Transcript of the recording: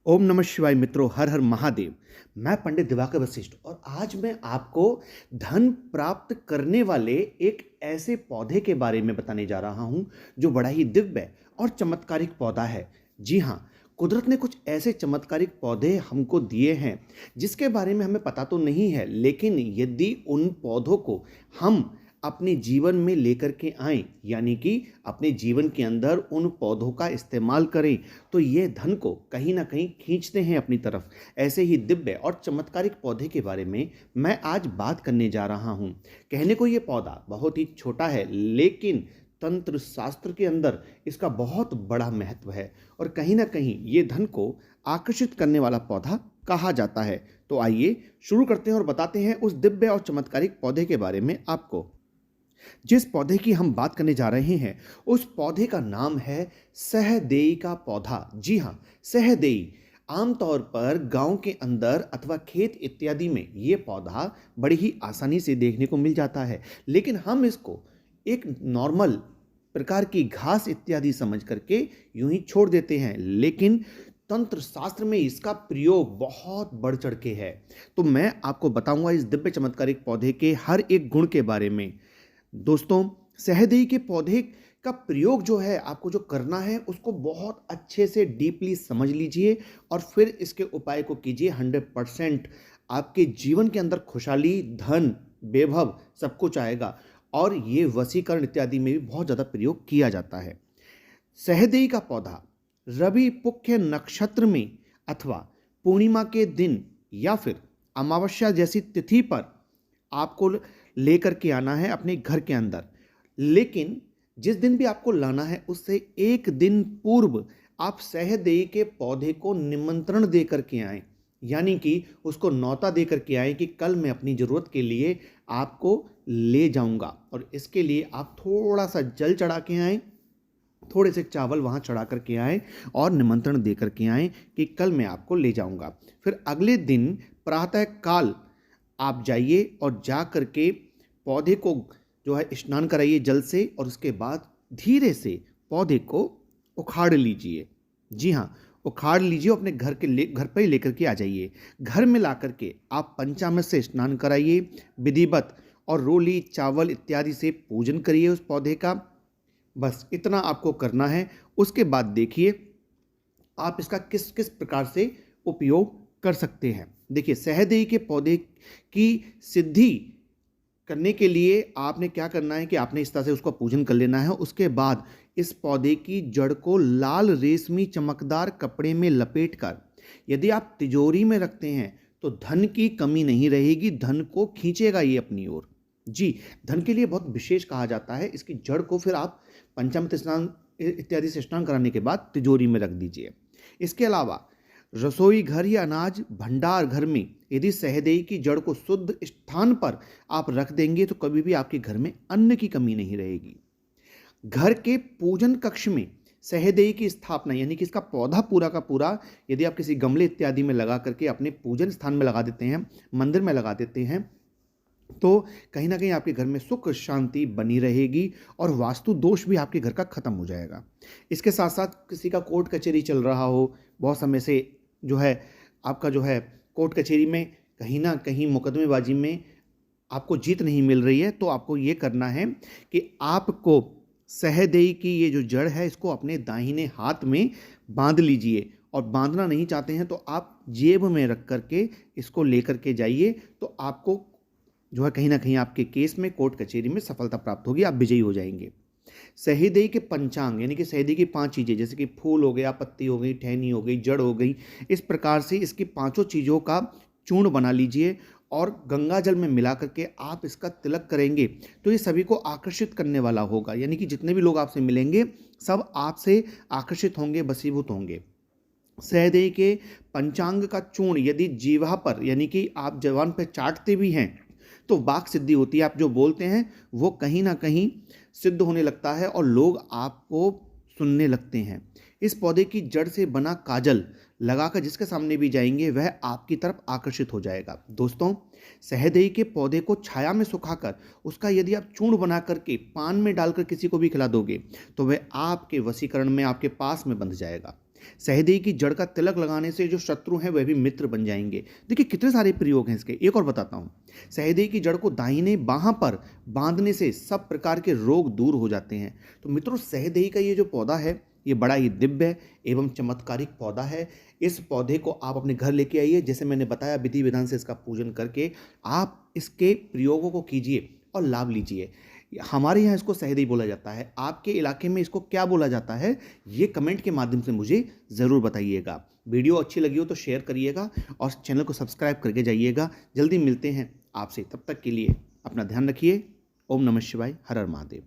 ओम नमः शिवाय मित्रों, हर हर महादेव। मैं पंडित दिवाकर वशिष्ठ और आज मैं आपको धन प्राप्त करने वाले एक ऐसे पौधे के बारे में बताने जा रहा हूं जो बड़ा ही दिव्य और चमत्कारिक पौधा है। जी हाँ, कुदरत ने कुछ ऐसे चमत्कारिक पौधे हमको दिए हैं जिसके बारे में हमें पता तो नहीं है, लेकिन यदि उन पौधों को हम अपने जीवन में लेकर के आएं, यानी कि अपने जीवन के अंदर उन पौधों का इस्तेमाल करें, तो ये धन को कहीं ना कहीं खींचते हैं अपनी तरफ। ऐसे ही दिव्य और चमत्कारिक पौधे के बारे में मैं आज बात करने जा रहा हूं। कहने को ये पौधा बहुत ही छोटा है, लेकिन तंत्र शास्त्र के अंदर इसका बहुत बड़ा महत्व है और कहीं ना कहीं ये धन को आकर्षित करने वाला पौधा कहा जाता है। तो आइए शुरू करते हैं और बताते हैं उस दिव्य और चमत्कारिक पौधे के बारे में आपको। जिस पौधे की हम बात करने जा रहे हैं उस पौधे का नाम है सहदेई का पौधा। जी हाँ, सहदेई। आमतौर पर गांव के अंदर अथवा खेत इत्यादि में ये पौधा बड़ी ही आसानी से देखने को मिल जाता है, लेकिन हम इसको एक नॉर्मल प्रकार की घास इत्यादि समझ करके यूं ही छोड़ देते हैं, लेकिन तंत्र शास्त्र में इसका प्रयोग बहुत बढ़ चढ़ के है। तो मैं आपको बताऊंगा इस दिव्य चमत्कारिक पौधे के हर एक गुण के बारे में। दोस्तों, सहदेई के पौधे का प्रयोग जो है आपको जो करना है उसको बहुत अच्छे से डीपली समझ लीजिए और फिर इसके उपाय को कीजिए। 100% आपके जीवन के अंदर खुशहाली, धन, वैभव सब कुछ आएगा और ये वशीकरण इत्यादि में भी बहुत ज़्यादा प्रयोग किया जाता है। सहदेई का पौधा रवि पुख्य नक्षत्र में अथवा पूर्णिमा के दिन या फिर अमावस्या जैसी तिथि पर आपको लेकर के आना है अपने घर के अंदर। लेकिन जिस दिन भी आपको लाना है उससे एक दिन पूर्व आप सहदेई के पौधे को निमंत्रण दे करके आएं, यानी कि उसको न्योता दे करके आएं कि कल मैं अपनी ज़रूरत के लिए आपको ले जाऊंगा। और इसके लिए आप थोड़ा सा जल चढ़ा के आएं, थोड़े से चावल वहाँ चढ़ा करके आएं और निमंत्रण दे करके आएं कि कल मैं आपको ले जाऊंगा। फिर अगले दिन प्रातः काल आप जाइए और जा करके पौधे को जो है स्नान कराइए जल से और उसके बाद धीरे से पौधे को उखाड़ लीजिए। जी हाँ, उखाड़ लीजिए, अपने घर पर ही लेकर के आ जाइए। घर में ला करके आप पंचामृत से स्नान कराइए विधिवत और रोली चावल इत्यादि से पूजन करिए उस पौधे का। बस इतना आपको करना है। उसके बाद देखिए आप इसका किस किस प्रकार से उपयोग कर सकते हैं। देखिए, सहदेई के पौधे की सिद्धि करने के लिए आपने क्या करना है कि आपने इस तरह से उसका पूजन कर लेना है। उसके बाद इस पौधे की जड़ को लाल रेशमी चमकदार कपड़े में लपेट कर यदि आप तिजोरी में रखते हैं तो धन की कमी नहीं रहेगी, धन को खींचेगा ये अपनी ओर। जी, धन के लिए बहुत विशेष कहा जाता है। इसकी जड़ को फिर आप पंचामृत स्नान इत्यादि से स्नान कराने के बाद तिजोरी में रख दीजिए। इसके अलावा रसोई घर या अनाज भंडार घर में यदि सहदेई की जड़ को शुद्ध स्थान पर आप रख देंगे तो कभी भी आपके घर में अन्न की कमी नहीं रहेगी। घर के पूजन कक्ष में सहदेई की स्थापना, यानी कि इसका पौधा पूरा का पूरा यदि आप किसी गमले इत्यादि में लगा करके अपने पूजन स्थान में लगा देते हैं, मंदिर में लगा देते हैं, तो कहीं ना कहीं आपके घर में सुख शांति बनी रहेगी और वास्तु दोष भी आपके घर का खत्म हो जाएगा। इसके साथ साथ किसी का कोर्ट कचहरी चल रहा हो, बहुत समय से जो है आपका जो है कोर्ट कचहरी में कहीं ना कहीं मुकदमेबाजी में आपको जीत नहीं मिल रही है, तो आपको ये करना है कि आपको सहदेई की ये जो जड़ है इसको अपने दाहिने हाथ में बांध लीजिए। और बांधना नहीं चाहते हैं तो आप जेब में रख करके इसको लेकर के जाइए, तो आपको जो है कहीं ना कहीं आपके केस में कोर्ट कचहरी में सफलता प्राप्त होगी, आप विजयी हो जाएंगे। सहदेई के पंचांग, यानी कि सहदेई की 5 चीज़ें, जैसे कि फूल हो गया, पत्ती हो गई, टहनी हो गई, जड़ हो गई, इस प्रकार से इसकी 5 चीज़ों का चूर्ण बना लीजिए और गंगा जल में मिला करके आप इसका तिलक करेंगे तो ये सभी को आकर्षित करने वाला होगा। यानी कि जितने भी लोग आपसे मिलेंगे सब आपसे आकर्षित होंगे, वशीभूत होंगे। सहदेई के पंचांग का चूर्ण यदि जीवा पर, यानी कि आप जवान पर चाटते भी हैं तो वाक सिद्धि होती है। आप जो बोलते हैं वो कहीं ना कहीं सिद्ध होने लगता है और लोग आपको सुनने लगते हैं। इस पौधे की जड़ से बना काजल लगाकर जिसके सामने भी जाएंगे वह आपकी तरफ आकर्षित हो जाएगा। दोस्तों, सहदेई के पौधे को छाया में सुखाकर उसका यदि आप चूर्ण बना करके पान में डालकर किसी को भी खिला दोगे तो वह आपके वशीकरण में आपके पास में बंध जाएगा। सहदेई की जड़ का तिलक लगाने से जो शत्रु हैं वह भी मित्र बन जाएंगे। देखिए कितने सारे प्रयोग हैं इसके, एक और बताता हूँ। सहदेई की जड़ को दाहिने बाहां पर बांधने से सब प्रकार के रोग दूर हो जाते हैं। तो मित्रों, सहदेई का ये जो पौधा है ये बड़ा ही दिव्य एवं चमत्कारिक पौधा है। इस पौधे को आप अपने घर लेके आइए, जैसे मैंने बताया विधि विधान से इसका पूजन करके आप इसके प्रयोगों को कीजिए और लाभ लीजिए। हमारे यहाँ इसको सहदेई बोला जाता है, आपके इलाके में इसको क्या बोला जाता है ये कमेंट के माध्यम से मुझे ज़रूर बताइएगा। वीडियो अच्छी लगी हो तो शेयर करिएगा और चैनल को सब्सक्राइब करके जाइएगा। जल्दी मिलते हैं आपसे, तब तक के लिए अपना ध्यान रखिए। ओम नमः शिवाय, हर हर महादेव।